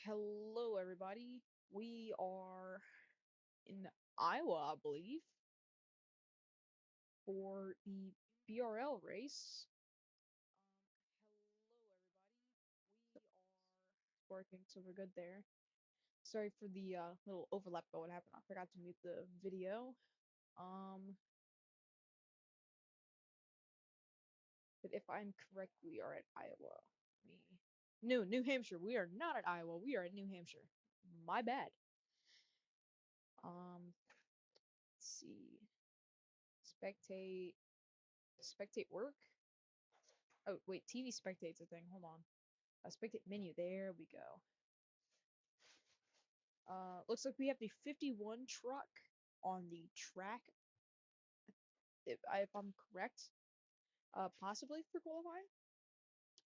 Hello everybody. We are in Iowa, I believe, for the BRL race. Hello everybody. We are working, so we're good there. Sorry for the little overlap that would happen. I forgot to mute the video. Um, but if I'm correct, we are at Iowa. We No, New Hampshire. We are not at Iowa. We are at New Hampshire. My bad. Let's see. Spectate. Spectate work? Oh, wait, TV spectate's a thing. Hold on. Spectate menu. There we go. Looks like we have the 51 truck on the track, if I'm correct. Possibly for qualifying.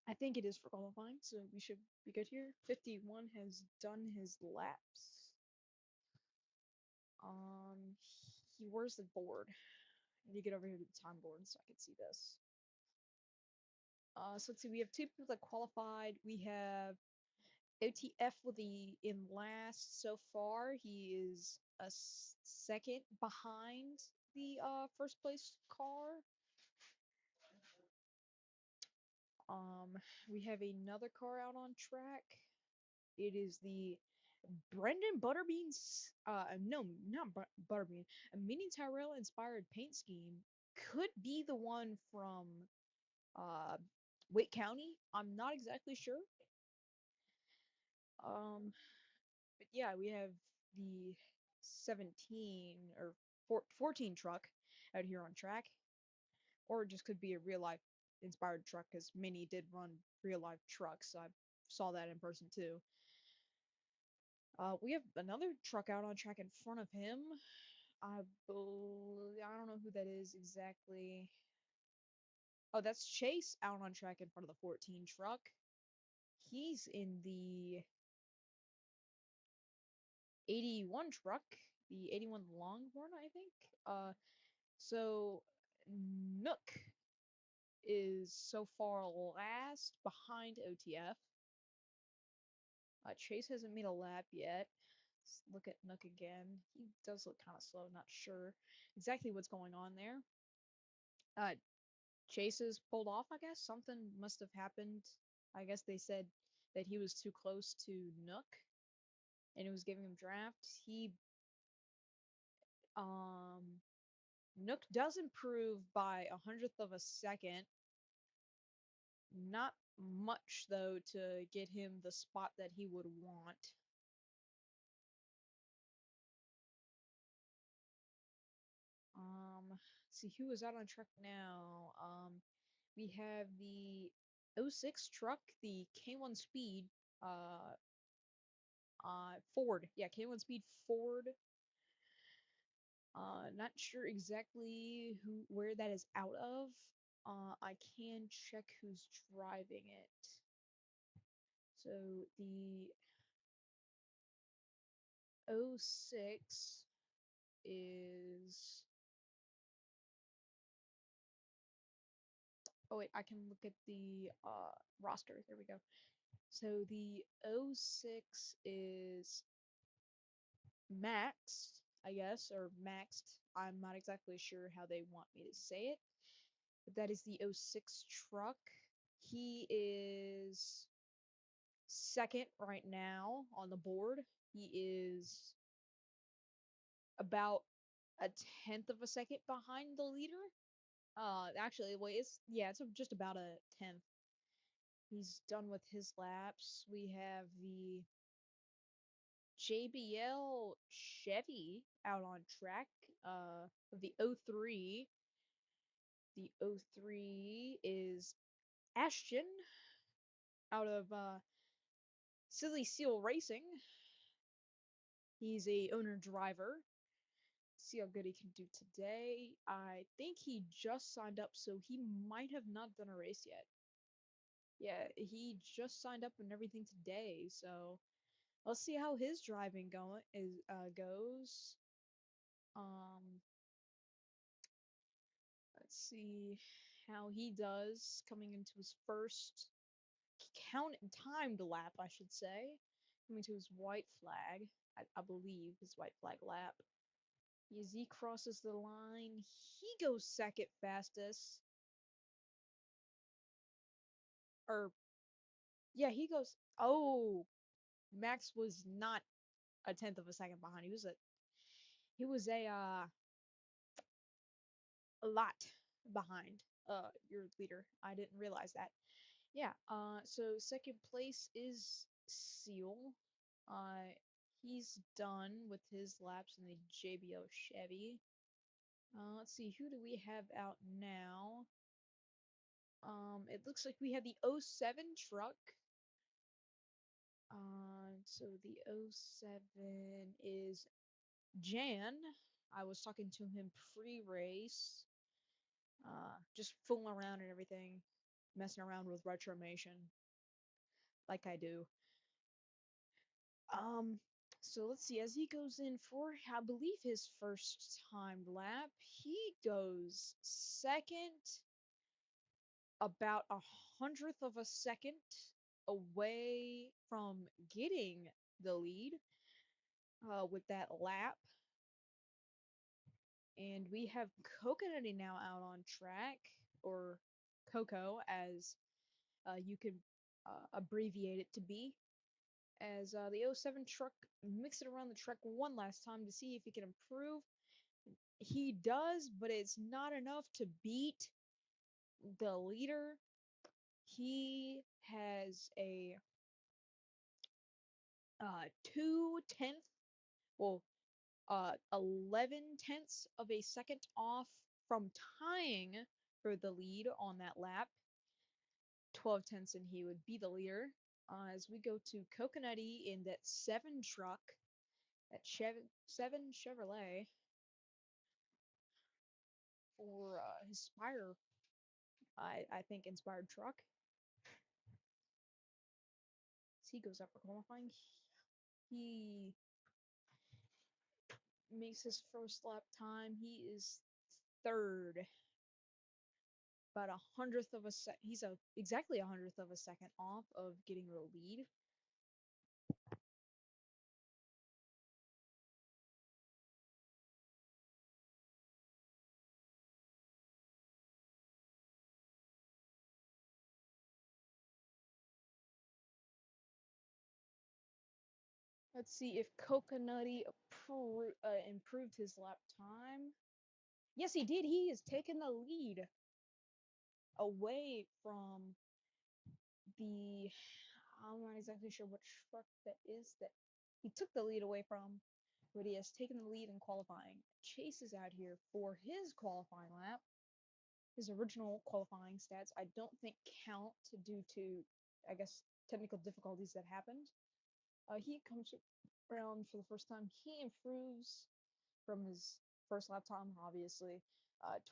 I think it is for qualifying, so we should be good here. 51 has done his laps. Um, where's the board? I need to get over here to the time board so I can see this. So let's see. We have two people that qualified. We have OTF in last so far. He is a second behind the first place car. We have another car out on track. It is the Brendan Butterbean's no, not Butterbean. A Mini Tyrell inspired paint scheme could be the one from uh Wake County. I'm not exactly sure. But yeah, we have the 17 or 14 truck out here on track, or it just could be a real life inspired truck because Mini did run real life trucks. I saw that in person too. We have another truck out on track in front of him. I don't know who that is exactly. Oh, that's Chase out on track in front of the 14 truck. He's in the 81 truck, the 81 Longhorn, I think. So Nook is so far last behind OTF. Chase hasn't made a lap yet. Let's look at Nook again. He does look kind of slow, not sure exactly what's going on there. Uh, Chase is pulled off, I guess. Something must have happened. I guess they said that he was too close to Nook and it was giving him draft. Um, Nook does improve by 100th of a second. Not much, though, to get him the spot that he would want. Let's see who is out on track now. We have the 06 truck, the K1 Speed, Ford. Yeah, K1 Speed Ford. Not sure exactly where that is out of. I can check who's driving it. So the 06 is. Oh wait, I can look at the roster. There we go. So the 06 is maxed, I guess, or maxed. I'm not exactly sure how they want me to say it. But that is the 06 truck. He is second right now on the board. He is about a tenth of a second behind the leader. Actually, wait, it's just about a tenth. He's done with his laps. We have the JBL Chevy out on track. The 03. The 03 is Ashton out of Silly Seal Racing. He's a owner driver. See how good he can do today. I think he just signed up, so he might have not done a race yet. Yeah, he just signed up and everything today, so let's see how his driving goes. Um, let's see how he does coming into his first timed lap, I should say. Coming to his white flag, I believe his white flag lap. As he crosses the line, he goes second fastest. Or, yeah, he goes. Oh, Max was not a tenth of a second behind. He was a lot behind your leader. I didn't realize that. Yeah, so second place is Seal. Uh, he's done with his laps in the JBO Chevy. Let's see, who do we have out now? It looks like we have the '07 truck. So the '07 is Jan. I was talking to him pre-race, just fooling around and everything, messing around with Retromation, like I do. Um, so let's see, as he goes in for, I believe, his first time lap, he goes second, about 100th of a second away from getting the lead with that lap. And we have Coconutty now out on track, or Coco, as you can abbreviate it to be, as the '07 truck mixed it around the track one last time to see if he can improve. He does, but it's not enough to beat the leader. He has a 2/10, well, 11 tenths of a second off from tying for the lead on that lap. 12 tenths and he would be the leader. As we go to Coconutty in that 7 truck, that 7 Chevrolet for his Spire, I think, inspired truck. As he goes up for qualifying, he makes his first lap time. He is third, about 100th of a sec. He's exactly 100th of a second off of getting the lead. Let's see if Coconutty improved his lap time. Yes, he did. He has taken the lead away from the. I'm not exactly sure which truck that is that he took the lead away from, but he has taken the lead in qualifying. Chase is out here for his qualifying lap. His original qualifying stats I don't think count due to, I guess, technical difficulties that happened. He comes around for the first time. He improves from his first lap time, obviously.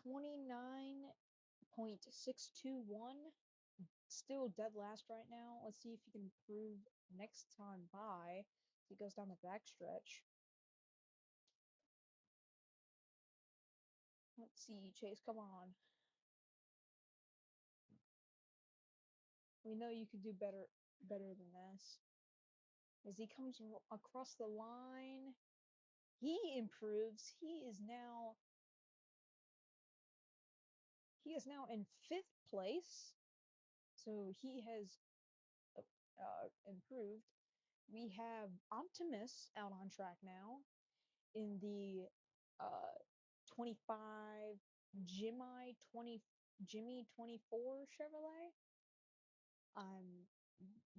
29.621. Still dead last right now. Let's see if he can improve next time by. He goes down the backstretch. Let's see, Chase, come on. We know you could do better than this. As he comes across the line, he improves. He is now in 5th place. So he has improved. We have Optimus out on track now in the 25 Jimmy 24 Chevrolet. I'm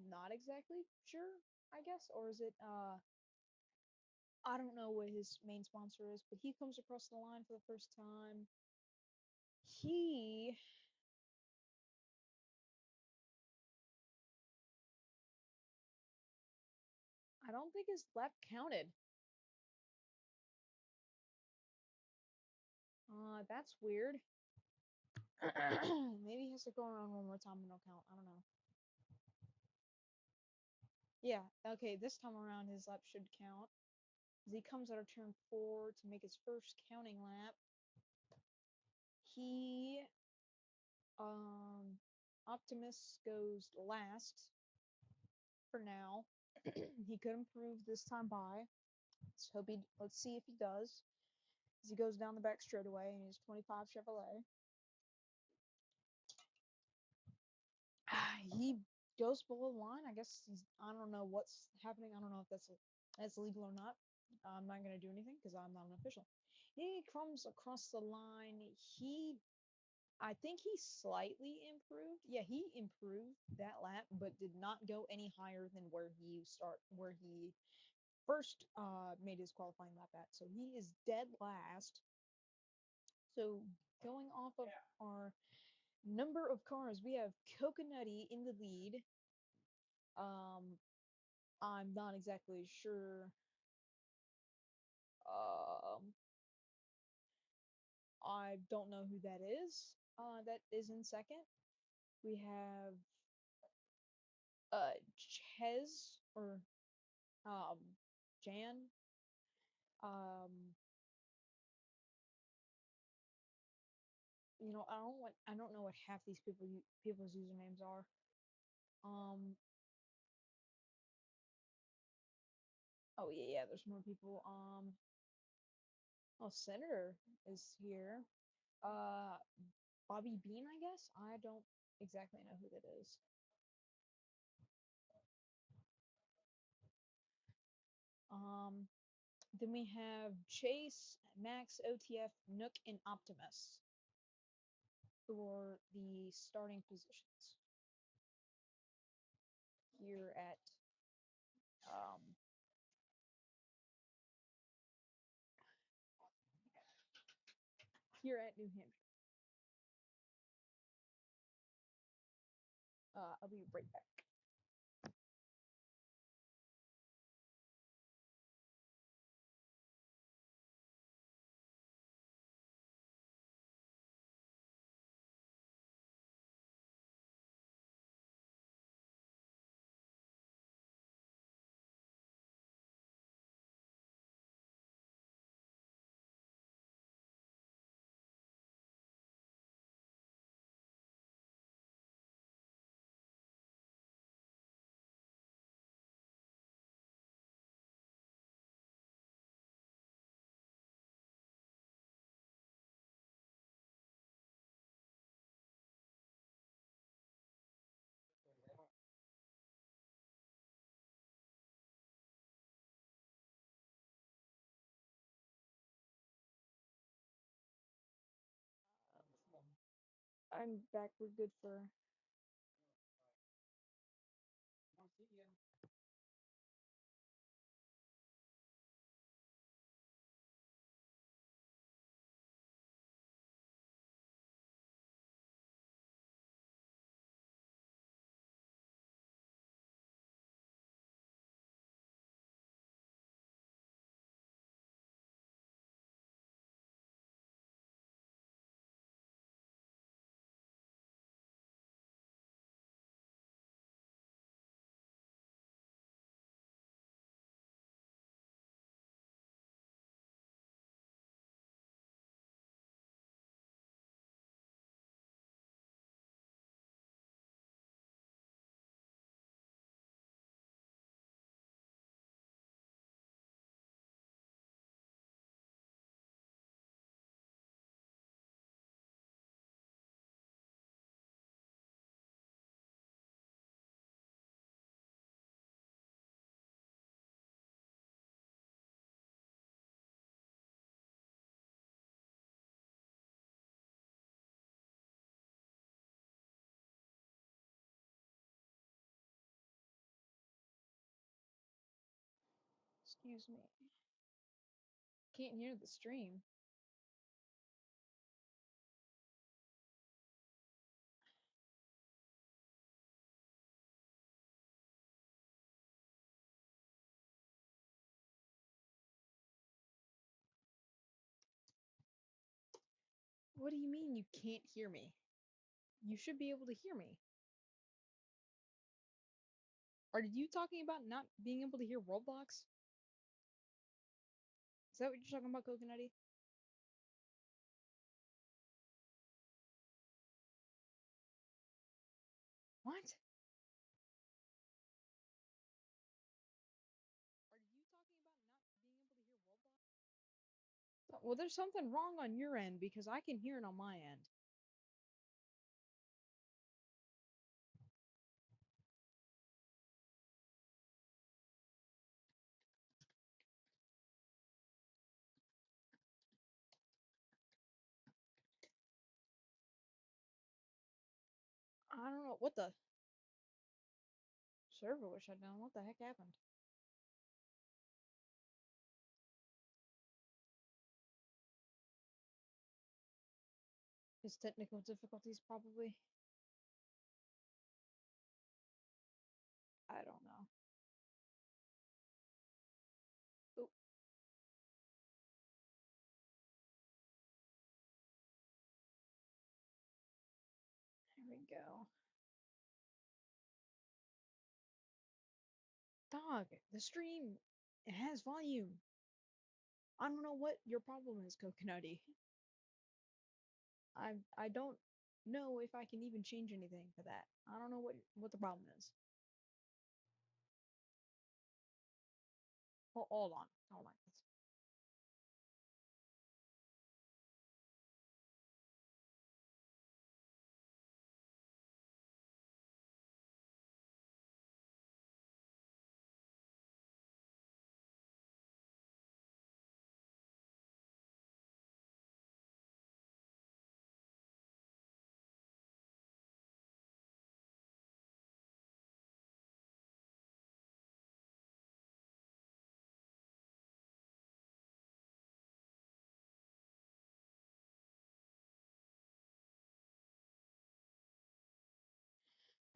not exactly sure, I guess, or is it I don't know what his main sponsor is, but he comes across the line for the first time. He I don't think his lap counted. That's weird. Maybe he has to go around one more time and it'll count. I don't know. Yeah, okay, this time around his lap should count. As he comes out of turn 4 to make his first counting lap, he Optimus goes last for now. He could improve this time by. Let's see if he does. As he goes down the back straightaway in his 25 Chevrolet. He goes below the line. I guess I don't know what's happening. I don't know if that's legal or not. I'm not gonna do anything because I'm not an official. He comes across the line. I think he slightly improved. Yeah, he improved that lap, but did not go any higher than where he first made his qualifying lap at. So he is dead last. So going off of our number of cars, we have Coconutty in the lead. Um, I'm not exactly sure. Um, I don't know who that is. That is in second. We have Ches or um Jan. Um, I don't know what half these people's usernames are. Um, oh yeah, there's more people. Oh, Senator is here. Uh, Bobby Bean, I guess. I don't exactly know who that is. Um, then we have Chase, Max, OTF, Nook, and Optimus for the starting positions here at um, New Hampshire. I'll be right back. I'm back. We're good for. Excuse me. Can't hear the stream. What do you mean you can't hear me? You should be able to hear me. Are you talking about not being able to hear Roblox? Is that what you're talking about, Coconutty? What? Well, there's something wrong on your end because I can hear it on my end. I don't know what the server was shut down. What the heck happened? His technical difficulties, probably. I don't know. Oh, there we go. Dog, the stream, it has volume. I don't know what your problem is, Coconutty. I don't know if I can even change anything for that. I don't know what the problem is. Hold on, hold on.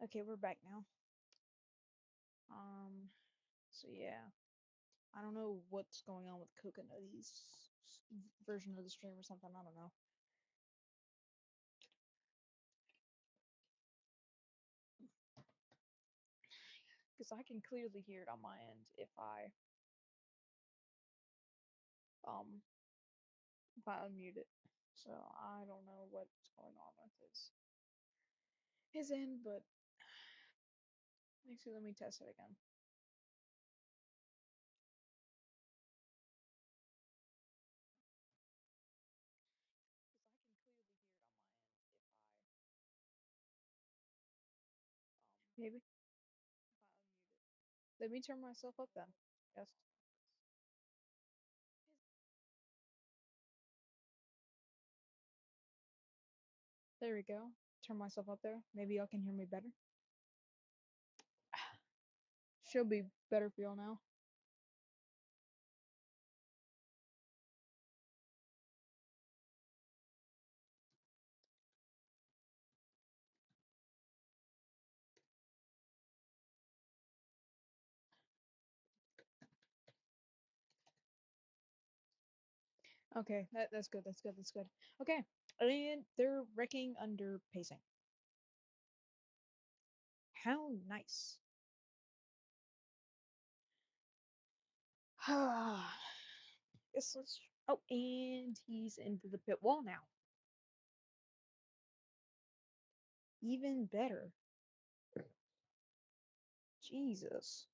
Okay, we're back now. So yeah, I don't know what's going on with Coconutty's version of the stream or something. I don't know. Because I can clearly hear it on my end um if I unmute it. So I don't know what's going on with his end, but actually let me test it again. Maybe if I unmute it. Let me turn myself up then. Yes. There we go. Turn myself up there. Maybe y'all can hear me better. Should be better for y'all now. Okay, that's good. That's good. That's good. Okay, and they're wrecking under pacing. How nice. Guess let's. Oh, and he's into the pit wall now. Even better. Jesus.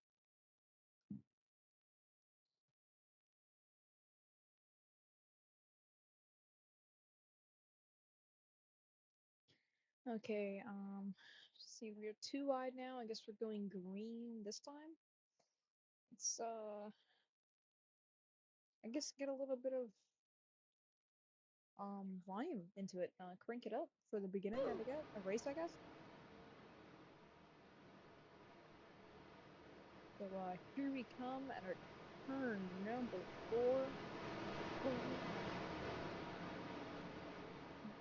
Okay, see, we're too wide now. I guess we're going green this time. Let's, I guess get a little bit of, volume into it. Crank it up for the beginning of a race, I guess. So, here we come at our turn number 4.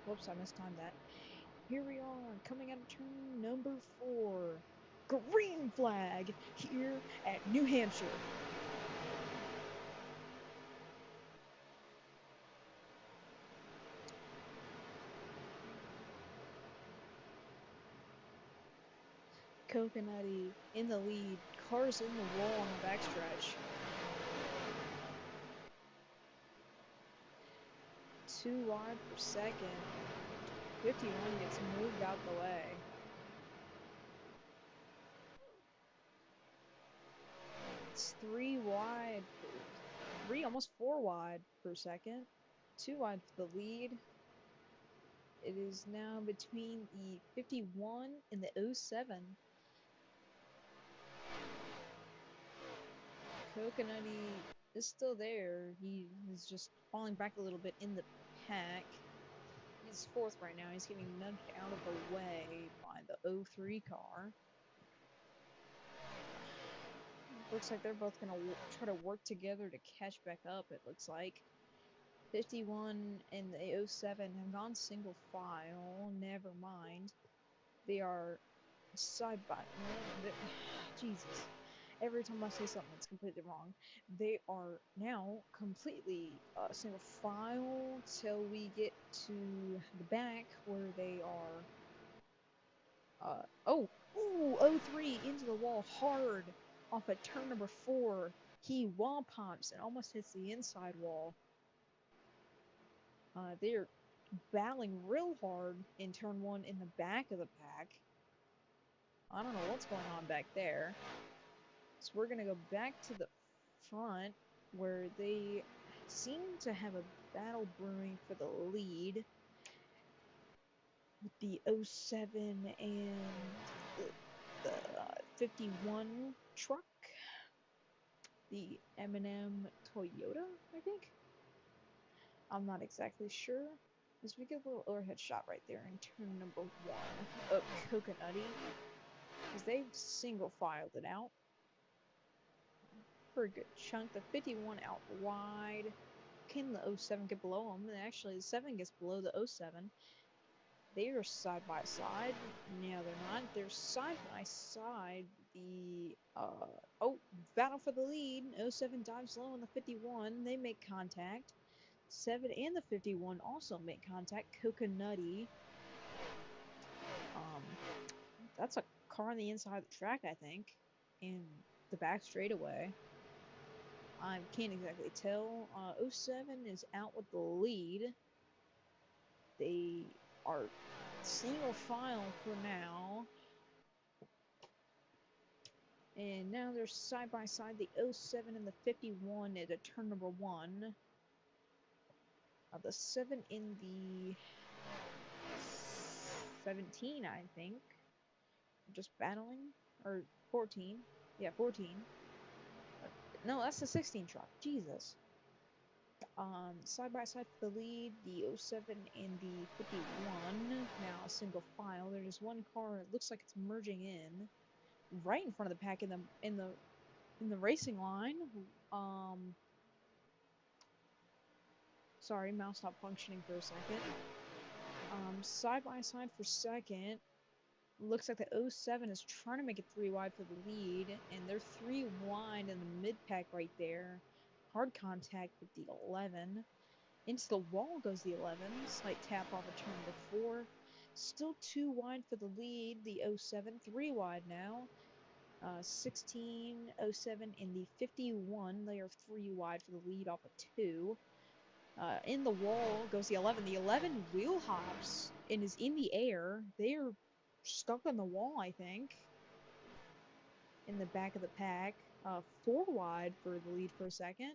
Whoops, I mistimed that. Here we are, coming out of turn number 4. Green flag here at New Hampshire. Coconutty in the lead, cars in the wall on the backstretch. 2 wide per second. 51 gets moved out the way. It's 3 wide, almost 4 wide per second. 2 wide for the lead. It is now between the 51 and the 07. Coconutty is still there. He is just falling back a little bit in the pack. He's 4th right now. He's getting nudged out of the way by the 03 car. Looks like they're both going to try to work together to catch back up, it looks like. 51 and the 07 have gone single file. Never mind. They are side by... Jesus. Every time I say something, it's completely wrong. They are now completely single file till we get to the back where they are... oh! Ooh! 03 into the wall hard off at turn number 4. He wall pops and almost hits the inside wall. They're battling real hard in turn 1 in the back of the pack. I don't know what's going on back there. So we're going to go back to the front where they seem to have a battle brewing for the lead with the 07 and the 51 truck. The M&M Toyota, I think? I'm not exactly sure. As we get a little overhead shot right there in turn number 1 of Coconutty. Because they've single filed it out for a good chunk. The 51 out wide. Can the 07 get below them? And actually, the 7 gets below the 07. They are side by side. No, they're not. They're side by side. The battle for the lead. 07 dives low on the 51. They make contact. 7 and the 51 also make contact. Coconutty. That's a car on the inside of the track, I think. In the back straightaway. I can't exactly tell. 07 is out with the lead. They are single file for now. And now they're side by side. The 07 and the 51 at a turn number 1. The 7 in the 17, I think. Just battling. Or 14. Yeah, 14. No, that's the 16 truck. Jesus. Side by side for the lead, the 07 and the 51. Now single file. There's one car. It looks like it's merging in, right in front of the pack in the racing line. Sorry, mouse stopped functioning for a second. Side by side for second. Looks like the 07 is trying to make it 3 wide for the lead, and they're 3 wide in the mid pack right there. Hard contact with the 11. Into the wall goes the 11. Slight tap off a turn number 4. Still 2 wide for the lead. The 07, 3 wide now. 16, 07, and the 51. They are 3 wide for the lead off of 2. In the wall goes the 11. The 11 wheel hops and is in the air. They are stuck on the wall, I think. In the back of the pack. 4 wide for the lead for a second.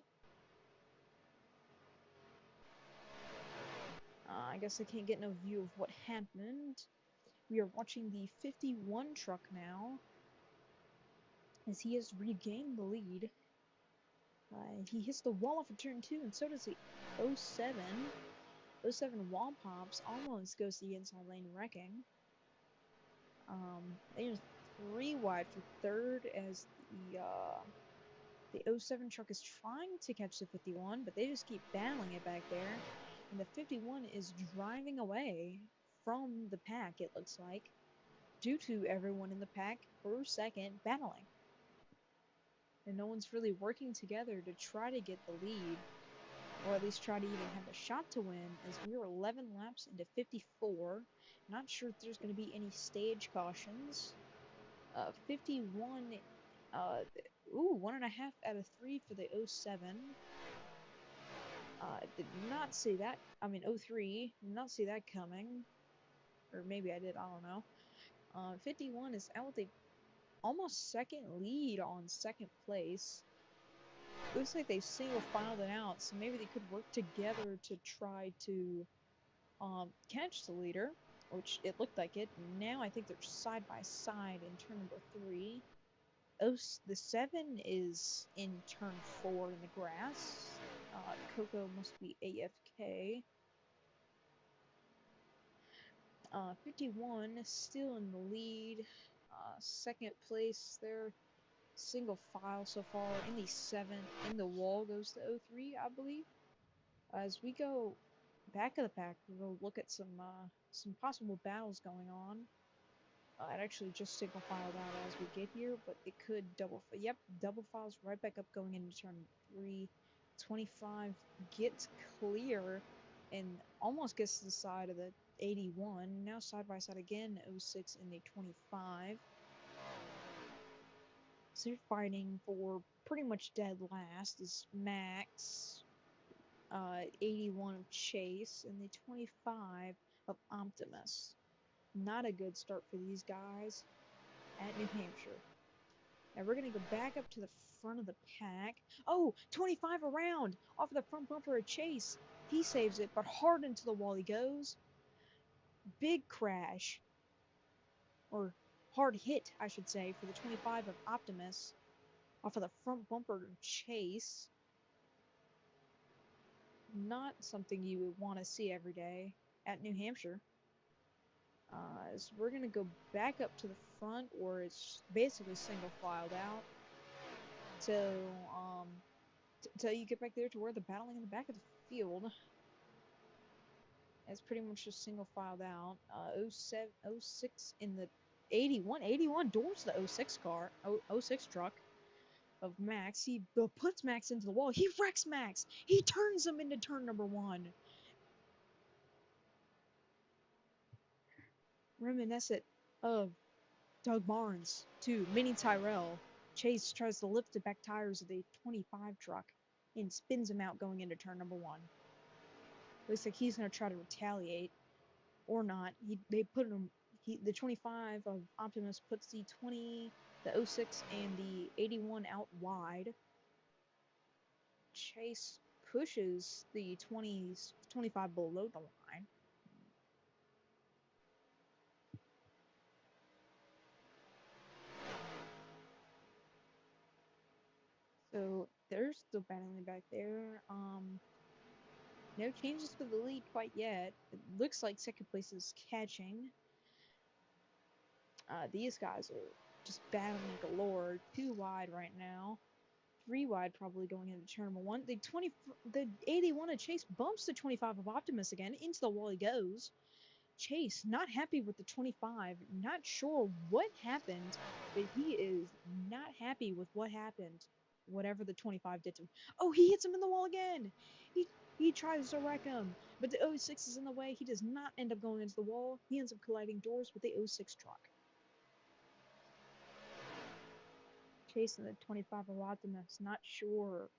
I guess I can't get no view of what happened. We are watching the 51 truck now, as he has regained the lead. He hits the wall off of turn 2, and so does the 07. 07 wall pops, almost goes to the inside lane wrecking. They are 3 wide for third, as the 07 truck is trying to catch the 51, but they just keep battling it back there. And the 51 is driving away from the pack, it looks like, due to everyone in the pack for second battling. And no one's really working together to try to get the lead, or at least try to even have a shot to win, as we are 11 laps into 54. Not sure if there's going to be any stage cautions. 51, 1.5 out of 3 for the 07. Did not see that. I mean, 03. Did not see that coming. Or maybe I did, I don't know. 51 is out with a almost second lead on second place. looks like they single filed it out, so maybe they could work together to try to catch the leader, which it looked like it. Now I think they're side by side in turn number 3. Oh, the 7 is in turn 4 in the grass. Coco must be AFK. 51 still in the lead. Second place there. Single file so far in the 7. In the wall goes the 03, I believe. As we go back of the pack, we'll look at some possible battles going on. It actually just single filed out as we get here, but it could double files right back up going into turn 3. 25 gets clear and almost gets to the side of the 81. Now side by side again, 06 in the 25. So they're fighting for pretty much dead last is Max, 81 of Chase, and the 25 of Optimus. Not a good start for these guys at New Hampshire. Now we're going to go back up to the front of the pack. Oh, 25 around off of the front bumper of Chase. He saves it, but hard into the wall he goes. Big crash. Or hard hit, I should say, for the 25 of Optimus off of the front bumper of Chase. Not something you would want to see every day at New Hampshire. So we're going to go back up to the front where it's basically single filed out. So, till you get back there to where they're battling in the back of the field. It's pretty much just single filed out. 07, 06 in the 81 doors the 06 car, 06 truck of Max. He puts Max into the wall. He wrecks Max. He turns him into turn number 1. Reminiscent of Doug Barnes to Mini Tyrell. Chase tries to lift the back tires of the 25 truck and spins him out going into turn number 1. Looks like he's going to try to retaliate or not. The 25 of Optimus puts the 20, the 06 and the 81 out wide. Chase pushes the 25 below the line. So they're still battling back there. No changes for the lead quite yet. It looks like second place is catching. These guys are just battling galore. 2 wide right now. 3 wide probably going into turn number 1. The 81 of Chase bumps the 25 of Optimus again. Into the wall he goes. Chase not happy with the 25. Not sure what happened, but he is not happy with what happened. Whatever the 25 did to him. Oh, he hits him in the wall again. He tries to wreck him, but the 06 is in the way. He does not end up going into the wall. He ends up colliding doors with the 06 truck. Chasing the 25 of Optimus. Not sure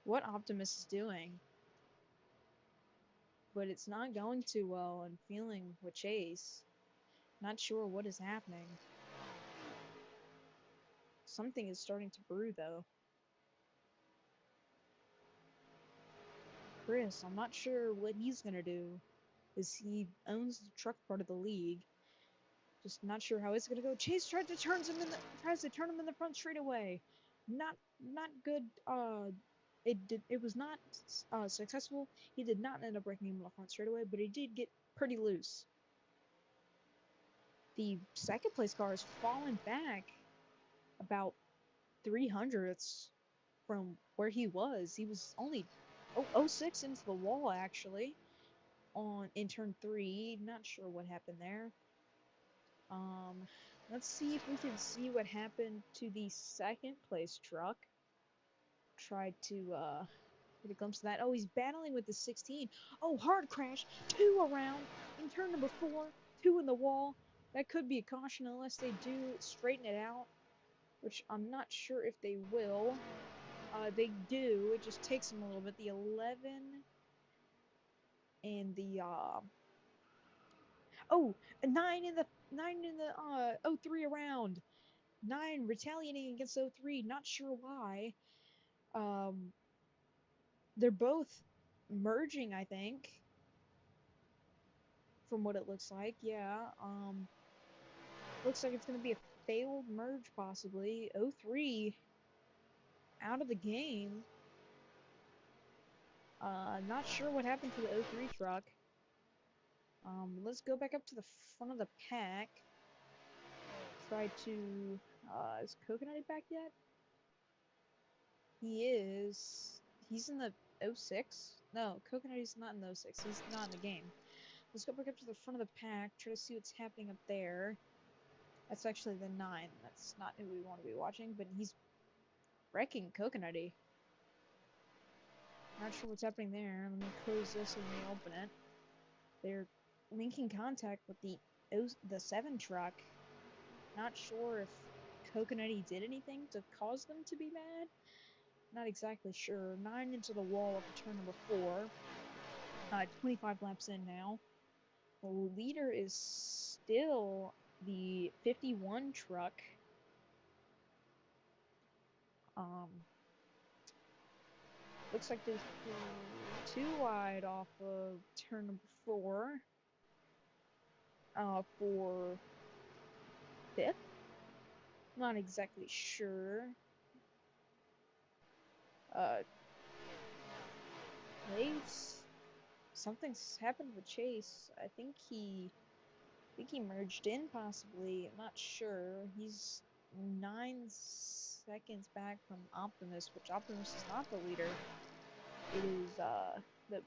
what Optimus is doing, but it's not going too well and feeling with Chase. Not sure what is happening. Something is starting to brew though. Chris, I'm not sure what he's gonna do, as he owns the truck part of the league. Just not sure how it's gonna go. Chase tries to turn him in the front straightaway. Not good. It was not successful. He did not end up breaking him in the front straightaway, but he did get pretty loose. The second place car has fallen back about 300ths from where he was. He was only 06 into the wall actually in turn 3. Not sure what happened there. Let's see if we can see what happened to the second place truck. Tried to get a glimpse of that. Oh, he's battling with the 16. Oh, hard crash. 2 around in turn number 4. 2 in the wall. That could be a caution unless they do straighten it out, which I'm not sure if they will. They do. It just takes them a little bit. The 11 and the a 9 in the 03 around. 9 retaliating against 03. Not sure why. Um, they're both merging, I think, from what it looks like. Yeah. Looks like it's gonna be a failed merge, possibly. 03 out of the game. Not sure what happened to the 03 truck. Let's go back up to the front of the pack. Try to, is Coconutty back yet? He is. He's in the 06? No, Coconutty's not in the 06. He's not in the game. Let's go back up to the front of the pack, try to see what's happening up there. That's actually the 9. That's not who we want to be watching, but he's wrecking Coconutty. Not sure what's happening there. Let me close this and let me open it. They're linking contact with the 7 truck. Not sure if Coconutty did anything to cause them to be mad. Not exactly sure. 9 into the wall of turn number 4. 25 laps in now. The leader is still the 51 truck. Looks like there's 2 wide off of turn number 4. For 5th. Not exactly sure. Chase. Something's happened with Chase. I think he merged in possibly. I'm not sure. He's 9 seconds back from Optimus, which Optimus is not the leader. It is the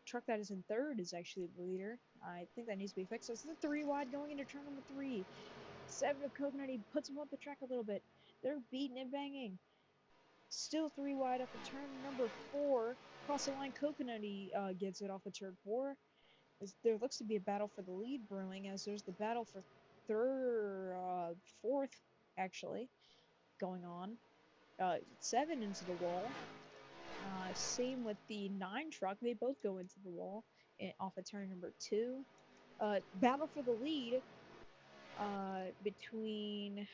truck that is in 3rd is actually the leader. I think that needs to be fixed. So it's the 3 wide going into turn number 3. 7 of Coconutty puts him up the track a little bit. They're beating and banging. Still 3 wide up at turn number 4. Across the line, Coconutty gets it off of turn 4. There looks to be a battle for the lead brewing, as there's the battle for 4th, actually, going on. 7 into the wall. Same with the 9 truck. They both go into the wall off of turn number 2. Battle for the lead between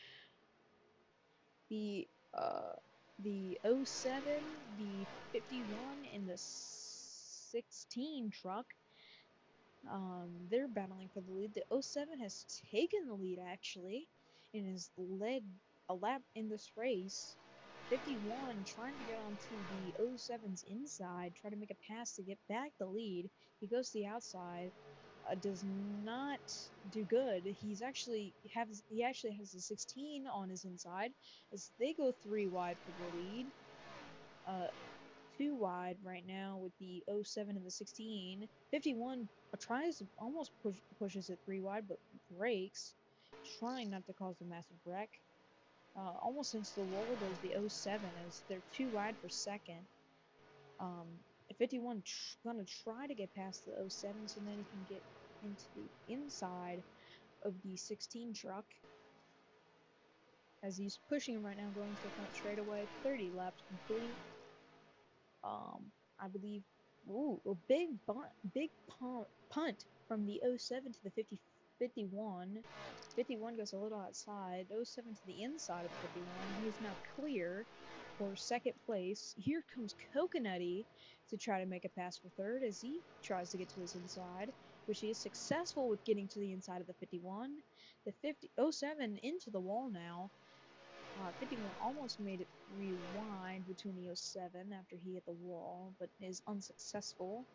the 07, the 51, and the 16 truck. They're battling for the lead. The 07 has taken the lead, actually, and has led a lap in this race. 51 trying to get onto the 07's inside, try to make a pass to get back the lead. He goes to the outside, does not do good. He actually has the 16 on his inside, as they go 3 wide for the lead. 2 wide right now with the 07 and the 16. 51 tries to almost pushes it 3 wide, but breaks, trying not to cause a massive wreck. Almost into the wall goes the 07, as they're 2 wide for 2nd. 51 gonna try to get past the 07 so then he can get into the inside of the 16 truck, as he's pushing him right now, going to the front straightaway. 30 laps complete. I believe, a big punt from the 07 to the 51. 51 goes a little outside. 07 to the inside of 51. He is now clear for 2nd place. Here comes Coconutty to try to make a pass for 3rd, as he tries to get to his inside, which he is successful with getting to the inside of the 51. The 07 into the wall now. 51 almost made it rewind between the 07 after he hit the wall, but is unsuccessful.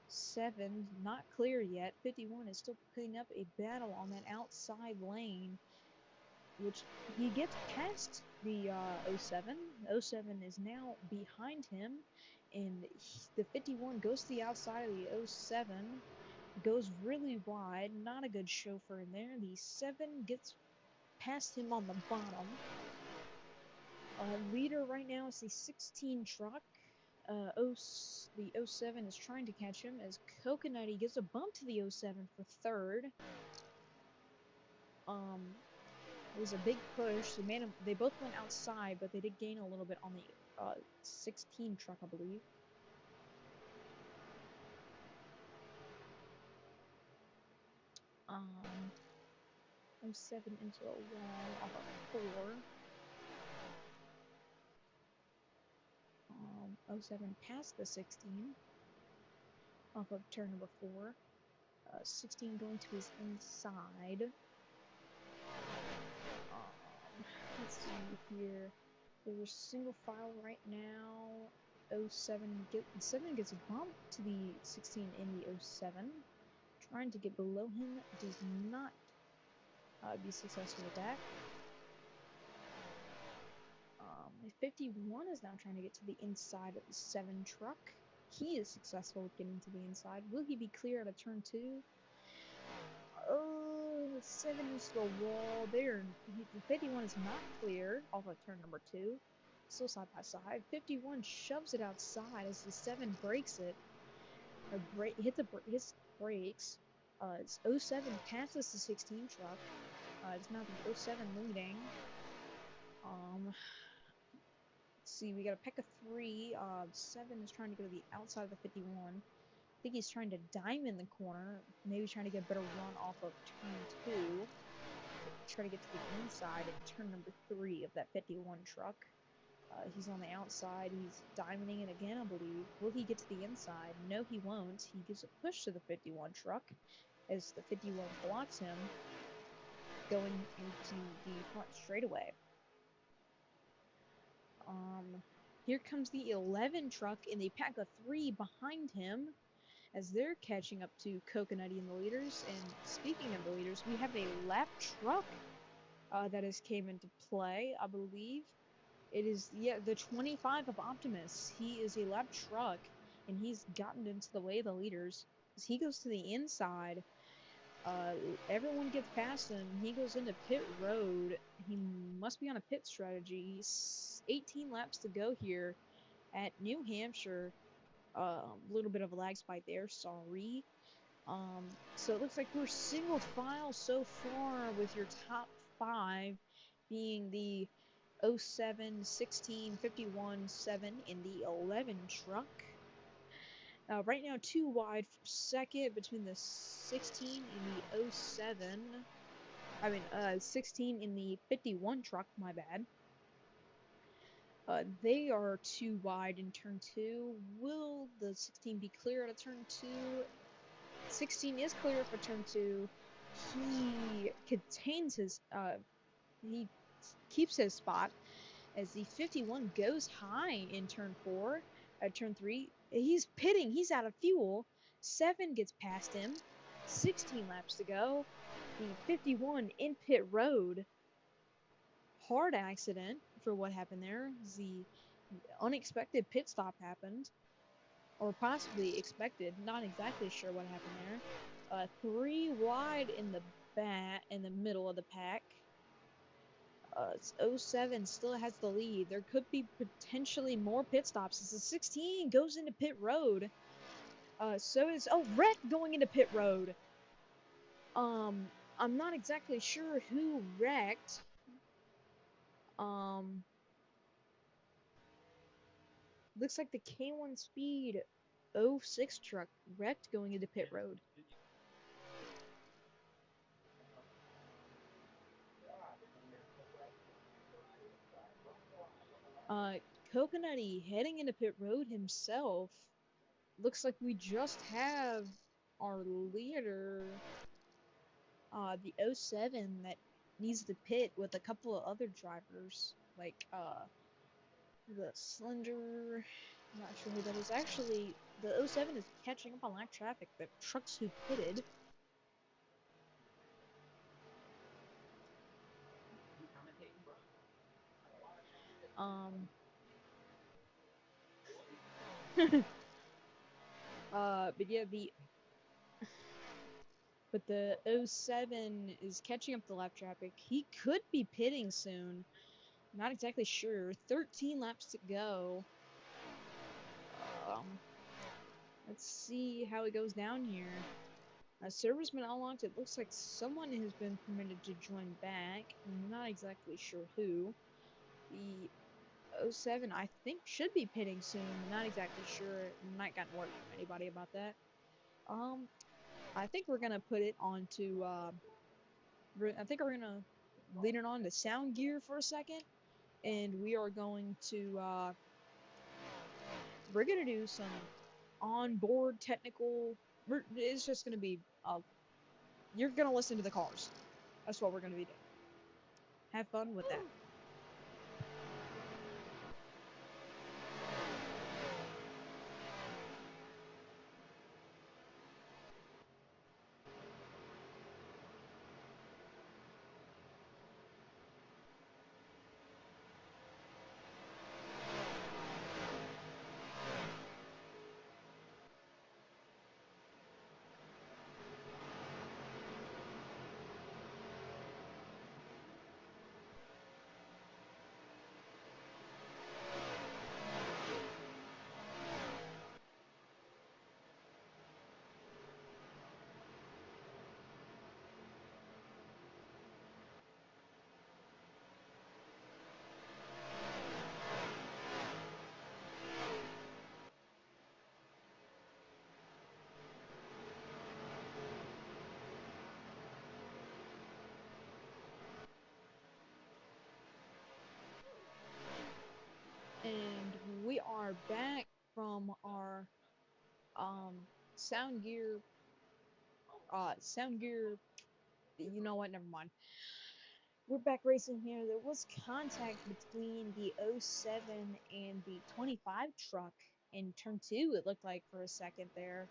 7 not clear yet. 51 is still putting up a battle on that outside lane, which he gets past the 07. 07 is now behind him, and the 51 goes to the outside of the 07, goes really wide. Not a good chauffeur in there. The 7 gets past him on the bottom. Leader right now is the 16 truck. The 07 is trying to catch him, as Coconutty gives a bump to the 07 for 3rd. It was a big push. They both went outside, but they did gain a little bit on the 16 truck, I believe. Um, 07 into a wall off of 4. 07 past the 16 off of turn number 4. 16 going to his inside. Let's see here. There's single file right now. 07 gets bumped to the 16 in the 07. Trying to get below him does not be successful with that. 51 is now trying to get to the inside of the 7 truck. He is successful with getting to the inside. Will he be clear out of turn 2? Oh, the 7 is to the wall there. The 51 is not clear off of turn number 2. Still side by side. 51 shoves it outside as the 7 breaks it. Hits brakes. It's 07 passes the 16 truck. It's now the 07 leading. Let's see, we got a pack of 3. 7 is trying to go to the outside of the 51. I think he's trying to diamond the corner. Maybe trying to get a better run off of turn 2. Try to get to the inside of turn number 3 of that 51 truck. He's on the outside. He's diamonding it again, I believe. Will he get to the inside? No, he won't. He gives a push to the 51 truck as the 51 blocks him going into the front straightaway. Here comes the 11 truck in the pack of 3 behind him as they're catching up to Coconutty and the leaders. And speaking of the leaders, we have a lap truck that has came into play, I believe. It is, the 25 of Optimus. He is a lap truck, and he's gotten into the way of the leaders. As he goes to the inside, everyone gets past him. He goes into pit road. He must be on a pit strategy. 18 laps to go here at New Hampshire. Little bit of a lag spike there, sorry. So it looks like we're single file so far, with your top 5 being the 07, 16, 51, 7 in the 11 truck. Right now 2 wide for second between the 16 and the 07. 16 in the 51 truck, my bad. They are 2 wide in turn 2. Will the 16 be clear out of turn 2? 16 is clear for turn 2. He contains his, he keeps his spot as the 51 goes high in turn 4. At turn 3, he's pitting. He's out of fuel. 7 gets past him. 16 laps to go. The 51 in pit road. Hard accident for what happened there. The unexpected pit stop happened. Or possibly expected. Not exactly sure what happened there. 3 wide in the middle of the pack. It's 07 still has the lead. There could be potentially more pit stops as the 16 goes into pit road. Wreck going into pit road. I'm not exactly sure who wrecked. Looks like the K1 Speed 06 truck wrecked going into pit road. Coconutty heading into pit road himself. Looks like we just have our leader, the 07 that needs to pit with a couple of other drivers, like, the Slender, I'm not sure who that is. Actually, the 07 is catching up on lap traffic, the trucks who pitted. But yeah, the 07 is catching up the lap traffic. He could be pitting soon. Not exactly sure. 13 laps to go. Let's see how it goes down here. Server's been unlocked. It looks like someone has been permitted to join back. I'm not exactly sure who. The 07, I think, should be pitting soon. Not exactly sure. Not gotten word from anybody about that. I think we're gonna put it onto, I think we're gonna lead it on to sound gear for a second. And we are going to, we're gonna do some onboard technical. It's just gonna be you're gonna listen to the cars. That's what we're gonna be doing. Have fun with that. And we are back from our um sound gear sound gear. You know what? Never mind. We're back racing here. There was contact between the '07 and the 25 truck in turn two, it looked like for a second there.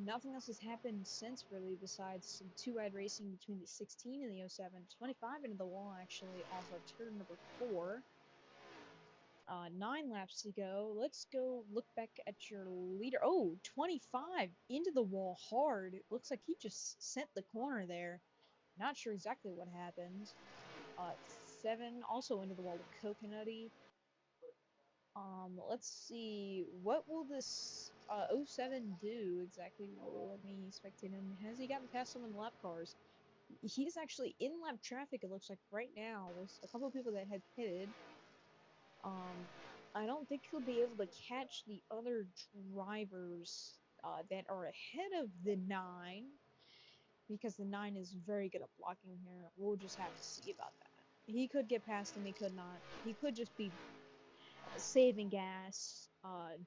Nothing else has happened since, really, besides some two-wide racing between the 16 and the '07. 25 into the wall, actually, off of turn number 4. 9 laps to go. Let's go look back at your leader. Oh, 25 into the wall hard. It looks like he just sent the corner there. Not sure exactly what happened. 7 also into the wall to Coconutty. Let's see. What will this '07 do exactly? Let me spectate him. Has he gotten past some of the lap cars? He's actually in lap traffic, it looks like right now. There's a couple of people that had pitted. I don't think he'll be able to catch the other drivers that are ahead of the 9, because the 9 is very good at blocking here. We'll just have to see about that. He could get past him, he could not. He could just be saving gas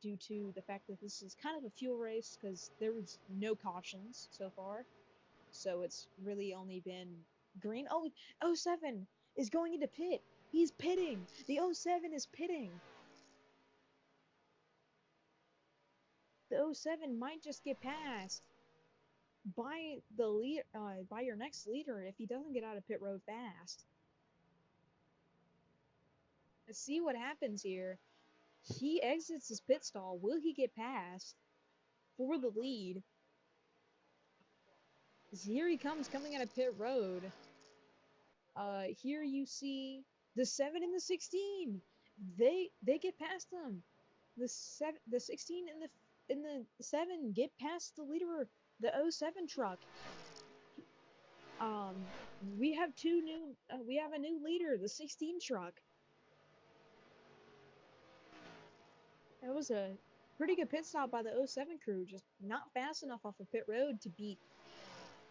due to the fact that this is kind of a fuel race, because there was no cautions so far. So it's really only been green. Oh, '07 is going into pit. He's pitting. The '07 is pitting. The '07 might just get passed by the lead, by your next leader if he doesn't get out of pit road fast. Let's see what happens here. He exits his pit stall. Will he get past for the lead? Here he comes, coming out of pit road. Here you see the 7 and the 16. They get past them. The 16 and the 7 get past the leader, the '07 truck. Um, we have we have a new leader, the 16 truck. That was a pretty good pit stop by the '07 crew, just not fast enough off of pit road to beat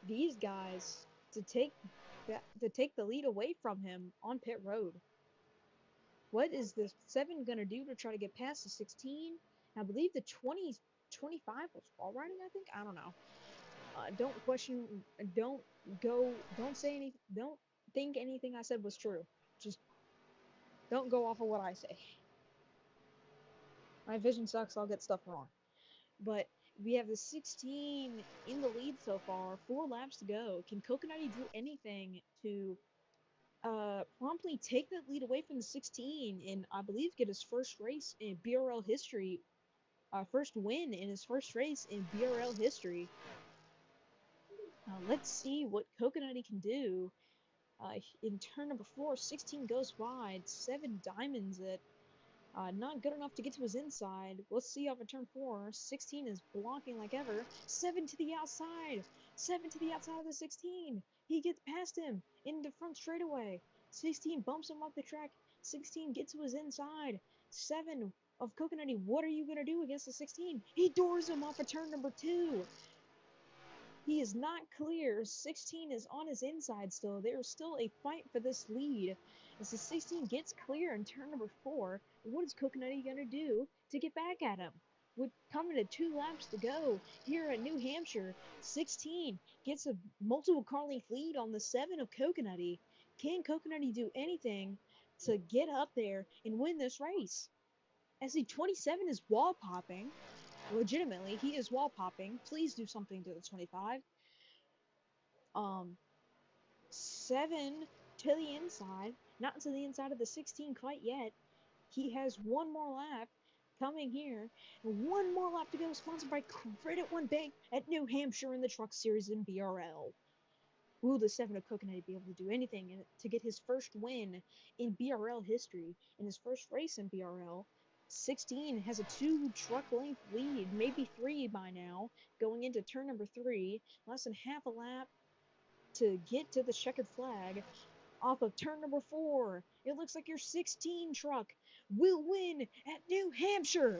these guys to take the lead away from him on pit road. What is the 7 gonna do to try to get past the 16? I believe the 25 was wall riding, I think. I don't know. Don't question, don't say anything, don't think anything I said was true. Just don't go off of what I say. My vision sucks, I'll get stuff wrong. But we have the 16 in the lead so far, 4 laps to go. Can Coconutty do anything to promptly take that lead away from the 16 and I believe get his first race in BRL history, first win in his first race in BRL history? Let's see what Coconutty can do. In turn number 4, 16 goes wide, 7 diamonds it. Not good enough to get to his inside. Let's see off of turn 4. 16 is blocking like ever. 7 to the outside. 7 to the outside of the 16. He gets past him into front straightaway. 16 bumps him off the track. 16 gets to his inside. 7 of Coconutty. What are you going to do against the 16? He doors him off of turn number 2. He is not clear. 16 is on his inside still. There is still a fight for this lead. As the 16 gets clear in turn number 4, what is Coconutty going to do to get back at him? With coming to 2 laps to go here at New Hampshire, 16 gets a multiple car length lead on the 7 of Coconutty. Can Coconutty do anything to get up there and win this race? As the 27 is wall popping, legitimately, he is wall popping. Please do something to the 25. 7 to the inside, not to the inside of the 16 quite yet. He has one more lap coming here, and one more lap to go, sponsored by Credit One Bank at New Hampshire in the Truck Series in BRL. Will the 7 of Coconut be able to do anything to get his first win in BRL history, in his first race in BRL? 16 has a 2 truck length lead, maybe 3 by now, going into turn number 3, less than half a lap to get to the checkered flag off of turn number 4. It looks like your 16 truck will win at New Hampshire.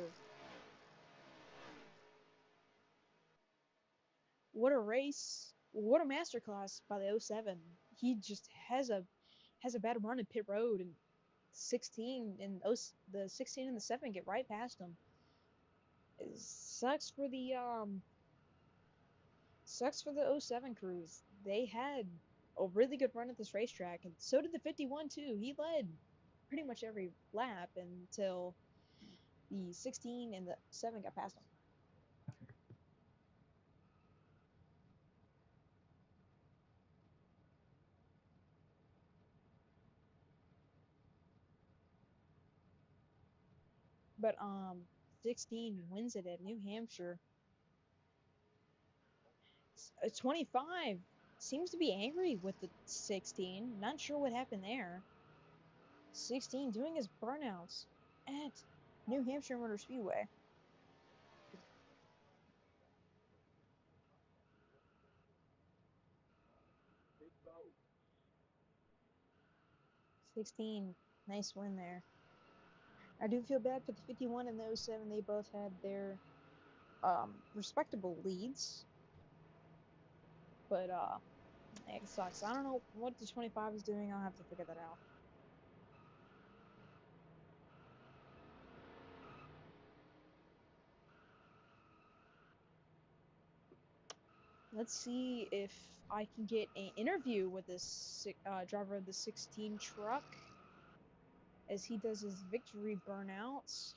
What a race. What a masterclass by the 07. He just has a bad run in pit road, and 16 and the 16 and the 7 get right past him. It sucks for the 07 crews. They had a really good run at this racetrack, and so did the 51 too. He led pretty much every lap until the 16 and the 7 got past him. But 16 wins it at New Hampshire. 25 seems to be angry with the 16. Not sure what happened there. 16 doing his burnouts at New Hampshire Motor Speedway. '16, nice win there. I do feel bad for the 51 and the 07. They both had their respectable leads, but it sucks. I don't know what the 25 is doing. I'll have to figure that out. Let's see if I can get an interview with this driver of the 16 truck as he does his victory burnouts.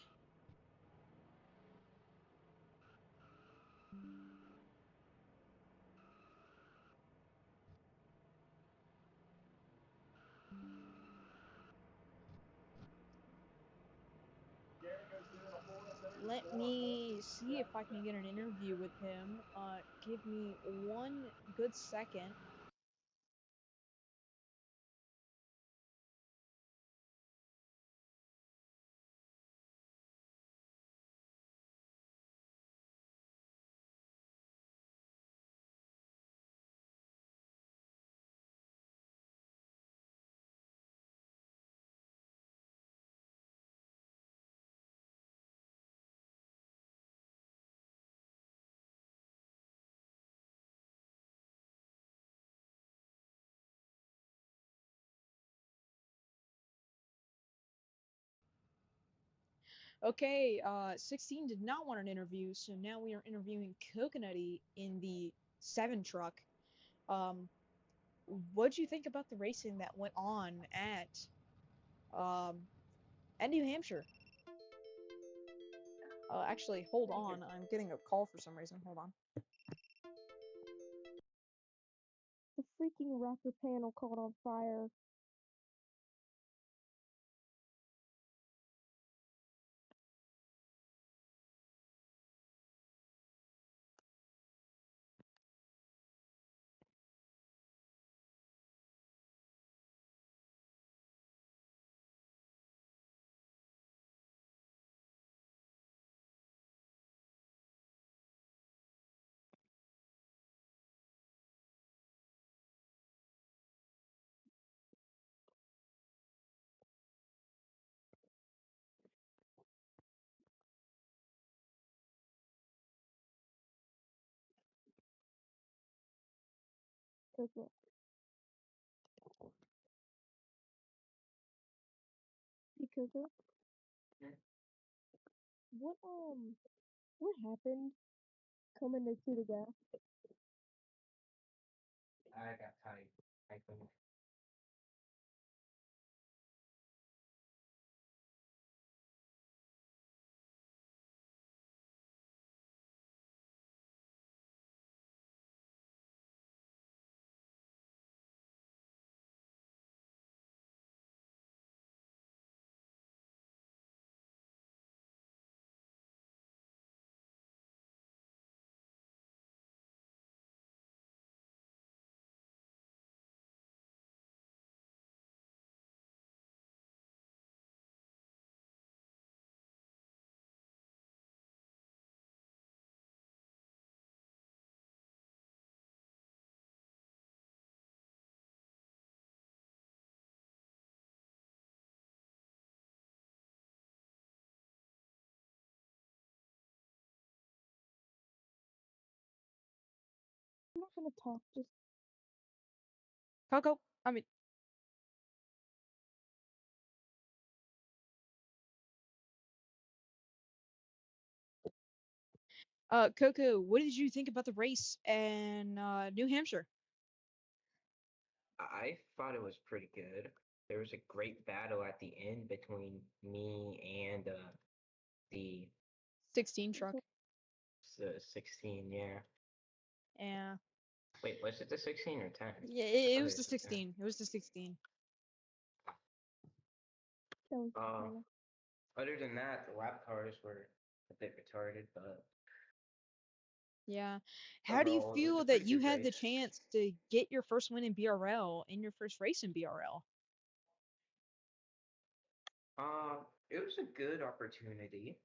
Let me see if I can get an interview with him. Give me one good second. Okay, 16 did not want an interview, so now we are interviewing Coconutty in the 7 truck. What'd you think about the racing that went on at New Hampshire? Actually, hold on. I'm getting a call for some reason. Hold on. The freaking rocker panel caught on fire. Coco. What what happened coming to Sudaga? I got tight. I think. I'm not gonna talk. Just Coco, I mean, Coco, what did you think about the race in New Hampshire? I thought it was pretty good. There was a great battle at the end between me and the 16 truck. 16. Yeah. Yeah. Wait, was it the 16 or 10? Yeah, I it thought was it the was the 10. 16. It was the 16. that was Uh, kinda. Other than that, the lap cars were a bit retarded, but Yeah. How do you overall, it was a feel that pretty you good had the race. chance to get your first win in BRL in your first race in BRL? It was a good opportunity.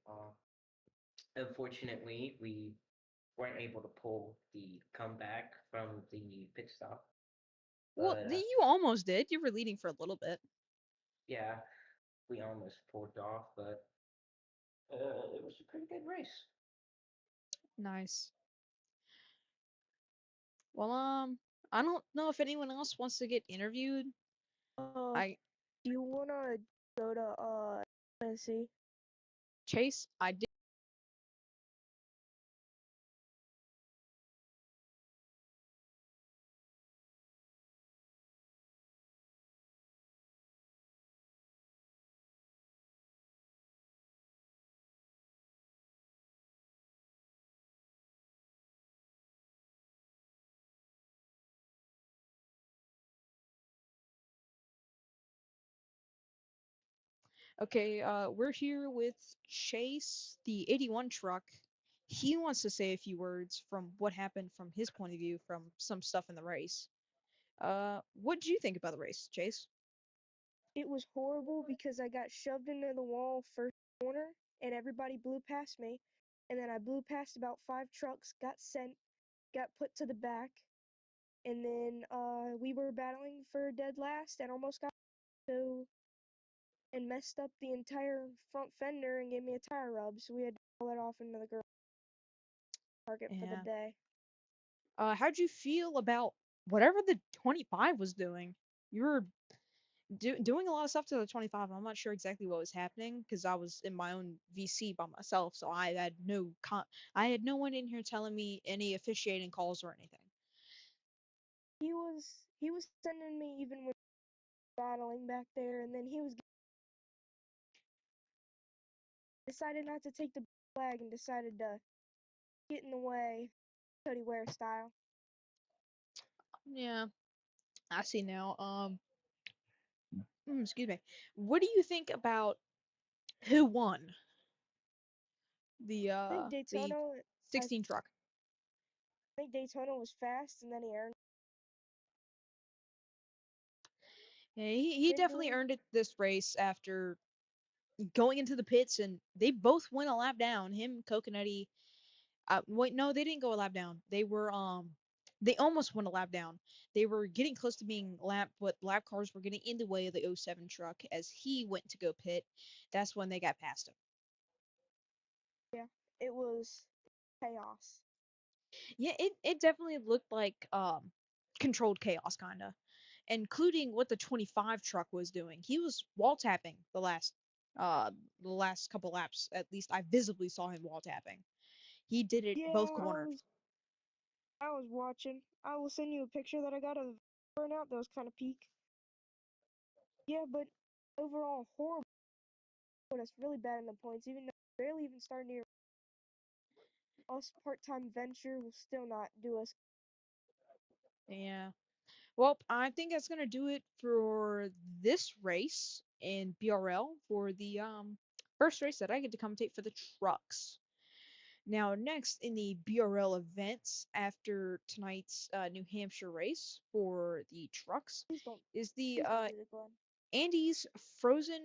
Unfortunately, we weren't able to pull the comeback from the pit stop. Well, But you almost did. You were leading for a little bit. yeah, we almost pulled off, but it was a pretty good race. Nice. Well, I don't know if anyone else wants to get interviewed. Uh, I do you wanna go to Tennessee? Chase, I did. Okay, we're here with Chase, the 81 truck. He wants to say a few words from what happened from his point of view from some stuff in the race. What did you think about the race, Chase? It was horrible because I got shoved into the wall first corner, and everybody blew past me, and then I blew past about 5 trucks, got put to the back, and then we were battling for dead last and almost got so and messed up the entire front fender and gave me a tire rub, so we had to haul it off into the garage target for the Yeah. day. How'd you feel about whatever the 25 was doing? You were doing a lot of stuff to the 25. I'm not sure exactly what was happening because I was in my own VC by myself, so I had no one in here telling me any officiating calls or anything. He was sending me even when battling back there, and then he was decided not to take the flag and decided to get in the way, Cody Ware style. Yeah, I see now. Excuse me. What do you think about who won I think the Daytona, I 16 truck? think Daytona was fast, and then he earned Yeah, he definitely Brindley. earned it this race after going into the pits, and they both went a lap down. Him, Coconutti. Wait, no, they didn't go a lap down. They almost went a lap down. They were getting close to being lapped, but lap cars were getting in the way of the '07 truck as he went to go pit. That's when they got past him. Yeah, it was chaos. Yeah, it definitely looked like controlled chaos kinda, including what the 25 truck was doing. He was wall tapping the last. The last couple laps, at least I visibly saw him wall tapping. He did it Yeah, both corners. I was watching. I will send you a picture that I got of burnout. That was kind of peak. Yeah, but overall horrible. Us really bad in the points, even though we barely even started near us. Part-time venture will still not do us. Yeah. Well, I think that's gonna do it for this race in BRL for the first race that I get to commentate for the trucks. Now, next in the BRL events after tonight's New Hampshire race for the trucks Please don't. is the Please don't do this, Glenn. Andes Frozen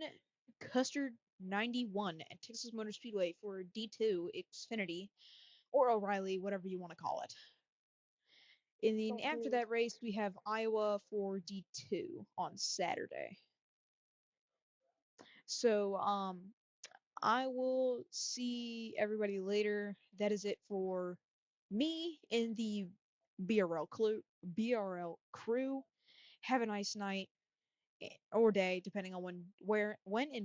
Custard 91 at Texas Motor Speedway for D2 Xfinity or O'Reilly, whatever you want to call it. And then Don't after do. that race, we have Iowa for D2 on Saturday. So, I will see everybody later. That is it for me in the BRL crew. Have a nice night or day, depending on when and